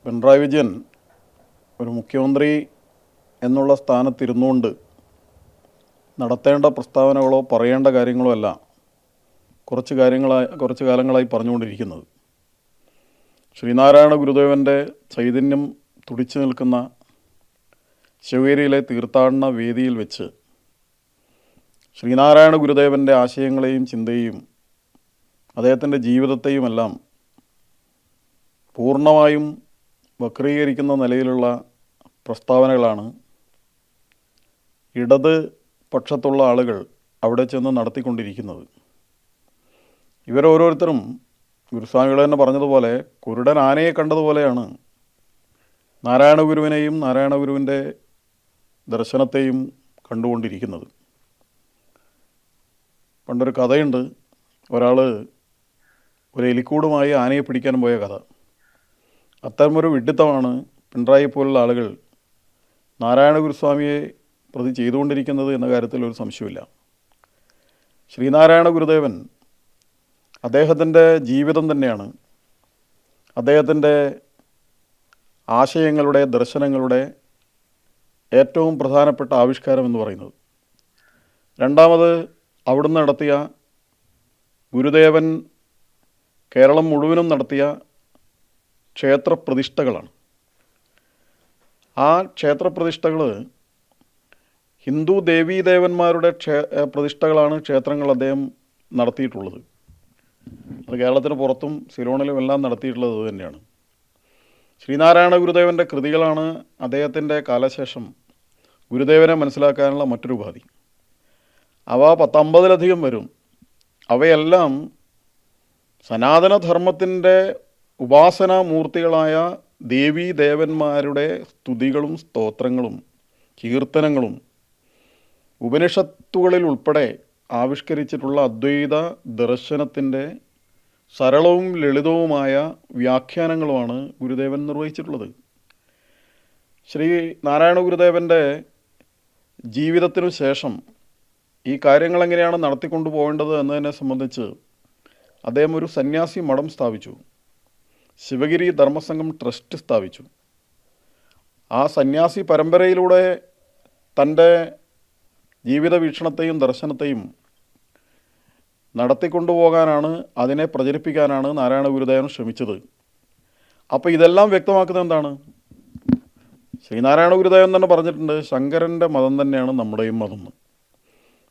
പിണറായി വിജയൻ ഒരു മുഖ്യമന്ത്രി എന്നുള്ള സ്ഥാനത്തിരുന്നുകൊണ്ട് നടത്തേണ്ട പ്രസ്താവനകളോ പറയേണ്ട കാര്യങ്ങളോ അല്ല കുറച്ച് കാലങ്ങളായി പറഞ്ഞുകൊണ്ടിരിക്കുന്നത്. ശ്രീനാരായണ ഗുരുദേവൻ്റെ ചൈതന്യം തുടിച്ചു നിൽക്കുന്ന ശിവഗിരിയിലെ തീർത്ഥാടന വേദിയിൽ വെച്ച് ശ്രീനാരായണ ഗുരുദേവൻ്റെ ആശയങ്ങളെയും ചിന്തയെയും അദ്ദേഹത്തിൻ്റെ ജീവിതത്തെയുമെല്ലാം പൂർണ്ണമായും വക്രീകരിക്കുന്ന നിലയിലുള്ള പ്രസ്താവനകളാണ് ഇടത് പക്ഷത്തുള്ള ആളുകൾ അവിടെ ചെന്ന് നടത്തിക്കൊണ്ടിരിക്കുന്നത്. ഇവരോരോരുത്തരും ഗുരുസ്വാമികൾ തന്നെ പറഞ്ഞതുപോലെ കുരുടൻ ആനയെ കണ്ടതുപോലെയാണ് നാരായണ ഗുരുവിനെയും നാരായണ ഗുരുവിൻ്റെ ദർശനത്തെയും കണ്ടുകൊണ്ടിരിക്കുന്നത്. പണ്ടൊരു കഥയുണ്ട്, ഒരാൾ ഒരു എലിക്കൂടുമായി ആനയെ പിടിക്കാൻ പോയ കഥ. അത്തരമൊരു വിഡ്ഢിത്തമാണ് പിണറായി പോലുള്ള ആളുകൾ നാരായണ ഗുരുസ്വാമിയെ പ്രതി ചെയ്തുകൊണ്ടിരിക്കുന്നത് എന്ന കാര്യത്തിൽ ഒരു സംശയമില്ല. ശ്രീനാരായണ ഗുരുദേവൻ അദ്ദേഹത്തിൻ്റെ ജീവിതം തന്നെയാണ് അദ്ദേഹത്തിൻ്റെ ആശയങ്ങളുടെ ദർശനങ്ങളുടെ ഏറ്റവും പ്രധാനപ്പെട്ട ആവിഷ്കാരം എന്ന് പറയുന്നത്. രണ്ടാമത് അവിടുന്ന് നടത്തിയ ഗുരുദേവൻ കേരളം മുഴുവനും നടത്തിയ ക്ഷേത്രപ്രതിഷ്ഠകളാണ്. ആ ക്ഷേത്രപ്രതിഷ്ഠകൾ ഹിന്ദു ദേവീദേവന്മാരുടെ പ്രതിഷ്ഠകളാണ് ക്ഷേത്രങ്ങൾ അദ്ദേഹം നടത്തിയിട്ടുള്ളത്. അത് കേരളത്തിന് പുറത്തും സിലോണിലും എല്ലാം നടത്തിയിട്ടുള്ളത് തന്നെയാണ്. ശ്രീനാരായണ ഗുരുദേവൻ്റെ കൃതികളാണ് അദ്ദേഹത്തിൻ്റെ കാലശേഷം ഗുരുദേവനെ മനസ്സിലാക്കാനുള്ള മറ്റൊരു ഉപാധി. അവ 10-50 വരും. അവയെല്ലാം സനാതനധർമ്മത്തിൻ്റെ ഉപാസനാമൂർത്തികളായ ദേവീദേവന്മാരുടെ സ്തുതികളും സ്തോത്രങ്ങളും കീർത്തനങ്ങളും ഉപനിഷത്തുകളിൽ ഉൾപ്പെടെ ആവിഷ്കരിച്ചിട്ടുള്ള അദ്വൈത ദർശനത്തിൻ്റെ സരളവും ലളിതവുമായ വ്യാഖ്യാനങ്ങളുമാണ് ഗുരുദേവൻ നിർവഹിച്ചിട്ടുള്ളത്. ശ്രീ നാരായണ ഗുരുദേവൻ്റെ ജീവിതത്തിനു ശേഷം ഈ കാര്യങ്ങൾ എങ്ങനെയാണ് നടത്തിക്കൊണ്ടു പോകേണ്ടത് എന്നതിനെ സംബന്ധിച്ച് അദ്ദേഹം ഒരു സന്യാസി മഠം സ്ഥാപിച്ചു. ശിവഗിരി ധർമ്മസംഘം ട്രസ്റ്റ് സ്ഥാപിച്ചു. ആ സന്യാസി പരമ്പരയിലൂടെ തൻ്റെ ജീവിത വീക്ഷണത്തെയും ദർശനത്തെയും നടത്തിക്കൊണ്ടുപോകാനാണ്, അതിനെ പ്രചരിപ്പിക്കാനാണ് നാരായണ ഗുരുദേവൻ ശ്രമിച്ചത്. അപ്പോൾ ഇതെല്ലാം വ്യക്തമാക്കുന്നത് എന്താണ്? ശ്രീനാരായണ ഗുരുദേവൻ തന്നെ പറഞ്ഞിട്ടുണ്ട്, ശങ്കരൻ്റെ മതം തന്നെയാണ് നമ്മുടെയും മതം.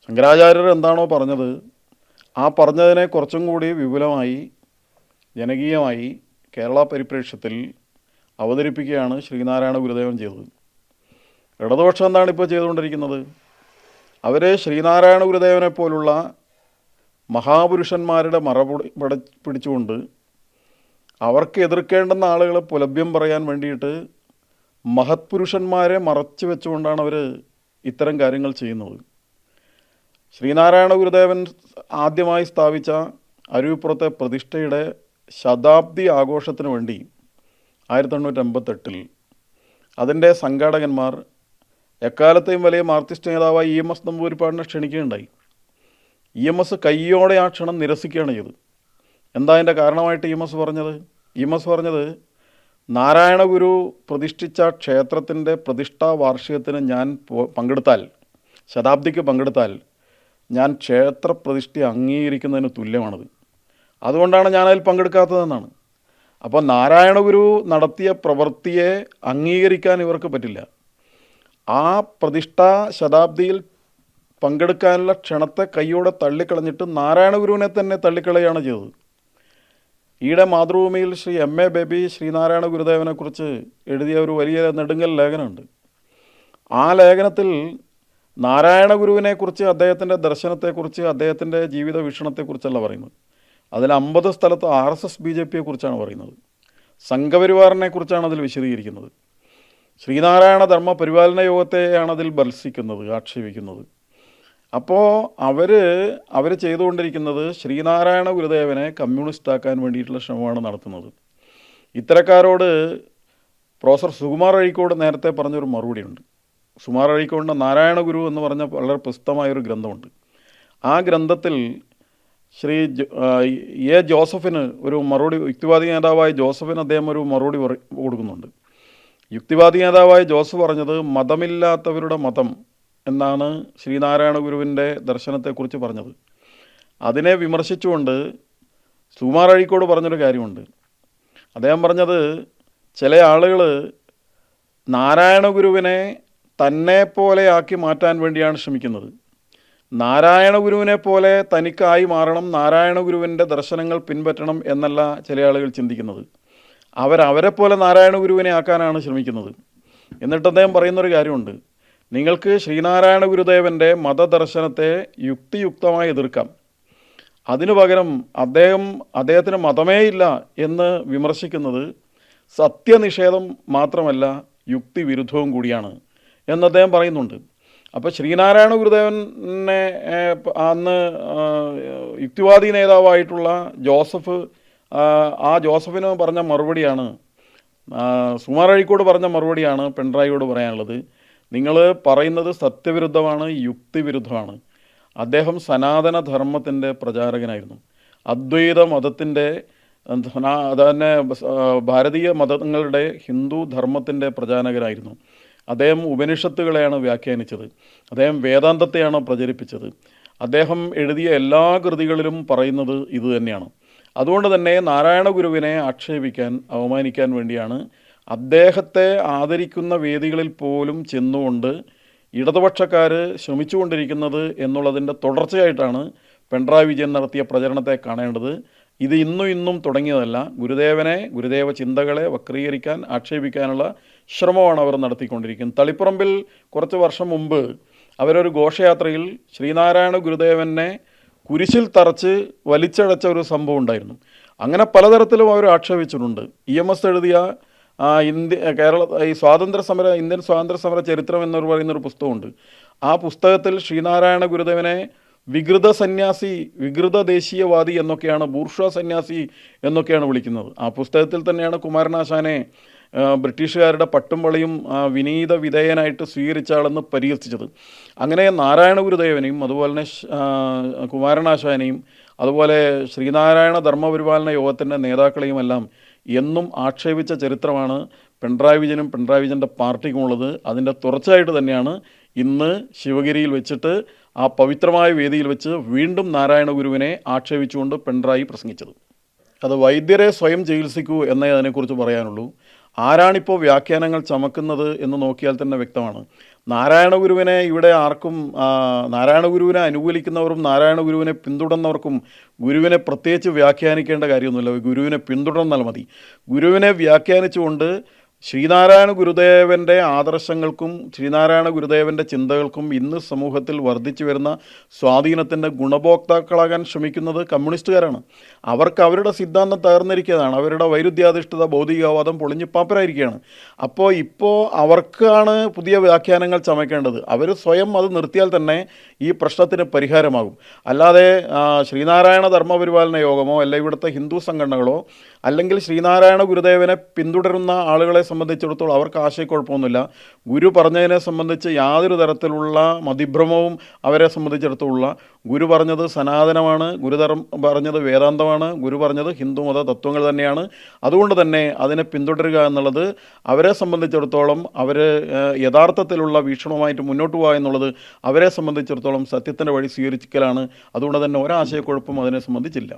ശങ്കരാചാര്യർ എന്താണോ പറഞ്ഞത് ആ പറഞ്ഞതിനെ കുറച്ചും കൂടി വിപുലമായി ജനകീയമായി കേരള പരിപ്രേക്ഷ്യത്തിൽ അവതരിപ്പിക്കുകയാണ് ശ്രീനാരായണ ഗുരുദേവൻ ചെയ്തത്. ഇടതുപക്ഷം എന്താണ് ഇപ്പോൾ ചെയ്തുകൊണ്ടിരിക്കുന്നത്? അവർ ശ്രീനാരായണ ഗുരുദേവനെ പോലുള്ള മഹാപുരുഷന്മാരുടെ പിടിച്ചുകൊണ്ട് അവർക്ക് എതിർക്കേണ്ടുന്ന ആളുകളെ പുലഭ്യം പറയാൻ വേണ്ടിയിട്ട് മഹത് പുരുഷന്മാരെ മറച്ചു വെച്ചുകൊണ്ടാണ് അവർ ഇത്തരം കാര്യങ്ങൾ ചെയ്യുന്നത്. ശ്രീനാരായണ ഗുരുദേവൻ ആദ്യമായി സ്ഥാപിച്ച അരുവിപ്പുറത്തെ പ്രതിഷ്ഠയുടെ ശതാബ്ദി ആഘോഷത്തിന് വേണ്ടി 1858 അതിൻ്റെ സംഘാടകന്മാർ എക്കാലത്തെയും വലിയ മാർക്സിസ്റ്റ് നേതാവായ EMS നമ്പൂതിരിപ്പാടിനെ ക്ഷണിക്കുകയുണ്ടായി. EMS കയ്യോടെ ആ ക്ഷണം നിരസിക്കുകയാണ് ചെയ്തത്. എന്താ അതിൻ്റെ കാരണമായിട്ട് EMS പറഞ്ഞത് നാരായണ ഗുരു പ്രതിഷ്ഠിച്ച ക്ഷേത്രത്തിൻ്റെ പ്രതിഷ്ഠാ വാർഷികത്തിന് ഞാൻ പങ്കെടുത്താൽ, ശതാബ്ദിക്ക് പങ്കെടുത്താൽ ഞാൻ ക്ഷേത്രപ്രതിഷ്ഠ അംഗീകരിക്കുന്നതിന് തുല്യമാണത്. അതുകൊണ്ടാണ് ഞാനതിൽ പങ്കെടുക്കാത്തതെന്നാണ്. അപ്പോൾ നാരായണ ഗുരു നടത്തിയ പ്രവൃത്തിയെ അംഗീകരിക്കാൻ ഇവർക്ക് പറ്റില്ല. ആ പ്രതിഷ്ഠാ ശതാബ്ദിയിൽ പങ്കെടുക്കാനുള്ള ക്ഷണത്തെ കൈയോടെ തള്ളിക്കളഞ്ഞിട്ട് നാരായണ ഗുരുവിനെ തന്നെ തള്ളിക്കളയാണ് ചെയ്തത്. ഈയിടെ മാതൃഭൂമിയിൽ ശ്രീ MA ബേബി ശ്രീനാരായണ ഗുരുദേവനെക്കുറിച്ച് എഴുതിയ ഒരു വലിയ നെടുങ്കൽ ലേഖനമുണ്ട്. ആ ലേഖനത്തിൽ നാരായണ ഗുരുവിനെക്കുറിച്ച്, അദ്ദേഹത്തിൻ്റെ ദർശനത്തെക്കുറിച്ച്, അദ്ദേഹത്തിൻ്റെ ജീവിത വീക്ഷണത്തെക്കുറിച്ചല്ല പറയുന്നത്. അതിൽ 50 സ്ഥലത്ത് RSS BJPയെക്കുറിച്ചാണ് പറയുന്നത്. സംഘപരിവാറിനെ കുറിച്ചാണ് അതിൽ വിശദീകരിക്കുന്നത്. ശ്രീനാരായണ ധർമ്മ പരിപാലന യോഗത്തെയാണ് അതിൽ ഭത്സിക്കുന്നത്, ആക്ഷേപിക്കുന്നത്. അപ്പോൾ അവർ ചെയ്തുകൊണ്ടിരിക്കുന്നത് ശ്രീനാരായണ ഗുരുദേവനെ കമ്മ്യൂണിസ്റ്റാക്കാൻ വേണ്ടിയിട്ടുള്ള ശ്രമമാണ് നടത്തുന്നത്. ഇത്തരക്കാരോട് പ്രൊഫസർ സുകുമാർ അഴീക്കോട് നേരത്തെ പറഞ്ഞൊരു മറുപടിയുണ്ട്. സുകുമാർ അഴീക്കോടിൻ്റെ നാരായണ ഗുരു എന്ന് പറഞ്ഞ വളരെ പ്രസിദ്ധമായൊരു ഗ്രന്ഥമുണ്ട്. ആ ഗ്രന്ഥത്തിൽ ശ്രീ എ ജോസഫിന് ഒരു മറുപടി, യുക്തിവാദി നേതാവായ ജോസഫിന് അദ്ദേഹം ഒരു മറുപടി കൊടുക്കുന്നുണ്ട്. യുക്തിവാദി നേതാവായ ജോസഫ് പറഞ്ഞത് മതമില്ലാത്തവരുടെ മതം എന്നാണ് ശ്രീനാരായണ ഗുരുവിൻ്റെ ദർശനത്തെക്കുറിച്ച് പറഞ്ഞത്. അതിനെ വിമർശിച്ചുകൊണ്ട് സുകുമാർ അഴീക്കോട് പറഞ്ഞൊരു കാര്യമുണ്ട്. അദ്ദേഹം പറഞ്ഞത് ചില ആളുകൾ നാരായണ ഗുരുവിനെ തന്നെ പോലെ ആക്കി മാറ്റാൻ വേണ്ടിയാണ് ശ്രമിക്കുന്നത്. നാരായണ ഗുരുവിനെ പോലെ തനിക്കായി മാറണം, നാരായണ ഗുരുവിൻ്റെ ദർശനങ്ങൾ പിൻപറ്റണം എന്നല്ല ചില ആളുകൾ ചിന്തിക്കുന്നത്. അവരെ പോലെ നാരായണ ഗുരുവിനെ ആക്കാനാണ് ശ്രമിക്കുന്നത്. എന്നിട്ട് അദ്ദേഹം പറയുന്നൊരു കാര്യമുണ്ട്, നിങ്ങൾക്ക് ശ്രീനാരായണ ഗുരുദേവൻ്റെ മതദർശനത്തെ യുക്തിയുക്തമായി എതിർക്കാം, അതിനു പകരം അദ്ദേഹത്തിന് മതമേ ഇല്ല എന്ന് വിമർശിക്കുന്നത് സത്യനിഷേധം മാത്രമല്ല യുക്തിവിരുദ്ധവും കൂടിയാണ് എന്ന് അദ്ദേഹം പറയുന്നുണ്ട്. അപ്പോൾ ശ്രീനാരായണ ഗുരുദേവനെ അന്ന് യുക്തിവാദി നേതാവായിട്ടുള്ള ജോസഫ്, ആ ജോസഫിന് പറഞ്ഞ മറുപടിയാണ്, സുകുമാർ അഴീക്കോട് പറഞ്ഞ മറുപടിയാണ് പിണറായിയോട് പറയാനുള്ളത്. നിങ്ങൾ പറയുന്നത് സത്യവിരുദ്ധമാണ്, യുക്തിവിരുദ്ധമാണ്. അദ്ദേഹം സനാതന ധർമ്മത്തിൻ്റെ പ്രചാരകനായിരുന്നു. അദ്വൈത മതത്തിൻ്റെ തന്നെ ഭാരതീയ മതങ്ങളുടെ ഹിന്ദു ധർമ്മത്തിൻ്റെ പ്രചാരകനായിരുന്നു. അദ്ദേഹം ഉപനിഷത്തുകളെയാണ് വ്യാഖ്യാനിച്ചത്, അദ്ദേഹം വേദാന്തത്തെയാണ് പ്രചരിപ്പിച്ചത്. അദ്ദേഹം എഴുതിയ എല്ലാ കൃതികളിലും പറയുന്നത് ഇതുതന്നെയാണ്. അതുകൊണ്ട് തന്നെ നാരായണ ഗുരുവിനെ ആക്ഷേപിക്കാൻ, അവമാനിക്കാൻ വേണ്ടിയാണ് അദ്ദേഹത്തെ ആദരിക്കുന്ന വേദികളിൽ പോലും ചെന്നുകൊണ്ട് ഇടതുപക്ഷക്കാർ ശ്രമിച്ചുകൊണ്ടിരിക്കുന്നത് എന്നുള്ളതിൻ്റെ തുടർച്ചയായിട്ടാണ് പിണറായി വിജയൻ നടത്തിയ പ്രചരണത്തെ കാണേണ്ടത്. ഇത് ഇന്നും തുടങ്ങിയതല്ല. ഗുരുദേവ ചിന്തകളെ വക്രീകരിക്കാൻ, ആക്ഷേപിക്കാനുള്ള ശ്രമമാണ് അവർ നടത്തിക്കൊണ്ടിരിക്കുന്നത്. തളിപ്പറമ്പിൽ കുറച്ച് വർഷം മുമ്പ് അവരൊരു ഘോഷയാത്രയിൽ ശ്രീനാരായണ ഗുരുദേവനെ കുരിശിൽ തറച്ച് വലിച്ചടച്ച ഒരു സംഭവം ഉണ്ടായിരുന്നു. അങ്ങനെ പലതരത്തിലും അവർ ആക്ഷേപിച്ചിട്ടുണ്ട്. EMS എഴുതിയ ഇന്ത്യൻ സ്വാതന്ത്ര്യ സമര ചരിത്രം എന്ന് പറയുന്നൊരു പുസ്തകമുണ്ട്. ആ പുസ്തകത്തിൽ ശ്രീനാരായണ ഗുരുദേവനെ വികൃത സന്യാസി, വികൃത ദേശീയവാദി എന്നൊക്കെയാണ്, ബൂർഷ്വാ സന്യാസി എന്നൊക്കെയാണ് വിളിക്കുന്നത്. ആ പുസ്തകത്തിൽ തന്നെയാണ് കുമാരനാശാനെ ബ്രിട്ടീഷുകാരുടെ പട്ടും വളയും വിനീത വിധേയനായിട്ട് സ്വീകരിച്ച ആളെന്ന് പരിഹസിച്ചത്. അങ്ങനെ നാരായണ ഗുരുദേവനെയും അതുപോലെ തന്നെ കുമാരനാശാനെയും അതുപോലെ ശ്രീനാരായണ ധർമ്മപരിപാലന യോഗത്തിൻ്റെ നേതാക്കളെയും എല്ലാം എന്നും ആക്ഷേപിച്ച ചരിത്രമാണ് പിണറായി വിജയനും പിണറായി വിജയൻ്റെ പാർട്ടിക്കുമുള്ളത്. അതിൻ്റെ തുടർച്ചയായിട്ട് തന്നെയാണ് ഇന്ന് ശിവഗിരിയിൽ വെച്ചിട്ട്, ആ പവിത്രമായ വേദിയിൽ വെച്ച് വീണ്ടും നാരായണ ഗുരുവിനെ ആക്ഷേപിച്ചുകൊണ്ട് പിണറായി പ്രസംഗിച്ചത്. അത് വൈദ്യരെ സ്വയം ചികിത്സിക്കൂ എന്നേ അതിനെക്കുറിച്ച് പറയാനുള്ളൂ. ആരാണിപ്പോൾ വ്യാഖ്യാനങ്ങൾ ചമക്കുന്നത് എന്ന് നോക്കിയാൽ തന്നെ വ്യക്തമാണ്. നാരായണ ഗുരുവിനെ ഇവിടെ ആർക്കും, നാരായണ ഗുരുവിനെ അനുകൂലിക്കുന്നവരും നാരായണ ഗുരുവിനെ പിന്തുടർന്നവർക്കും ഗുരുവിനെ പ്രത്യേകിച്ച് വ്യാഖ്യാനിക്കേണ്ട കാര്യമൊന്നുമില്ല. ഗുരുവിനെ പിന്തുടർന്നാൽ മതി. ഗുരുവിനെ വ്യാഖ്യാനിച്ചുകൊണ്ട് ശ്രീനാരായണ ഗുരുദേവൻ്റെ ആദർശങ്ങൾക്കും ശ്രീനാരായണ ഗുരുദേവൻ്റെ ചിന്തകൾക്കും ഇന്ന് സമൂഹത്തിൽ വർദ്ധിച്ചു വരുന്ന സ്വാധീനത്തിൻ്റെ ഗുണഭോക്താക്കളാകാൻ ശ്രമിക്കുന്നത് കമ്മ്യൂണിസ്റ്റുകാരാണ്. അവർക്ക് അവരുടെ സിദ്ധാന്തം തകർന്നിരിക്കുന്നതാണ്. അവരുടെ വൈരുദ്ധ്യാധിഷ്ഠിത ഭൗതികവാദം പൊളിഞ്ഞ് പാപ്പരായിരിക്കുകയാണ്. ഇപ്പോൾ അവർക്കാണ് പുതിയ വ്യാഖ്യാനങ്ങൾ ചമയ്ക്കേണ്ടത്. അവർ സ്വയം അത് നിർത്തിയാൽ തന്നെ ഈ പ്രശ്നത്തിന് പരിഹാരമാകും. അല്ലാതെ ശ്രീനാരായണ ധർമ്മപരിപാലന യോഗമോ അല്ലെങ്കിൽ ഇവിടുത്തെ ഹിന്ദു സംഘടനകളോ അല്ലെങ്കിൽ ശ്രീനാരായണ ഗുരുദേവനെ പിന്തുടരുന്ന ആളുകളെ സംബന്ധിച്ചിടത്തോളം അവർക്ക് ആശയക്കുഴപ്പമൊന്നുമില്ല. ഗുരു പറഞ്ഞതിനെ സംബന്ധിച്ച് യാതൊരു തരത്തിലുള്ള മതിഭ്രമവും അവരെ സംബന്ധിച്ചിടത്തോളം. ഗുരു പറഞ്ഞത് സനാതനമാണ്, പറഞ്ഞത് വേദാന്തമാണ്, ഗുരു പറഞ്ഞത് ഹിന്ദുമത തത്വങ്ങൾ തന്നെയാണ്. അതുകൊണ്ട് തന്നെ അതിനെ പിന്തുടരുക എന്നുള്ളത് അവരെ സംബന്ധിച്ചിടത്തോളം, അവർ യഥാർത്ഥത്തിലുള്ള വീക്ഷണവുമായിട്ട് മുന്നോട്ട് പോകുക എന്നുള്ളത് അവരെ സംബന്ധിച്ചിടത്തോളം സത്യത്തിൻ്റെ വഴി സ്വീകരിക്കലാണ്. അതുകൊണ്ട് തന്നെ ഒരാശയക്കുഴപ്പവും അതിനെ സംബന്ധിച്ചില്ല.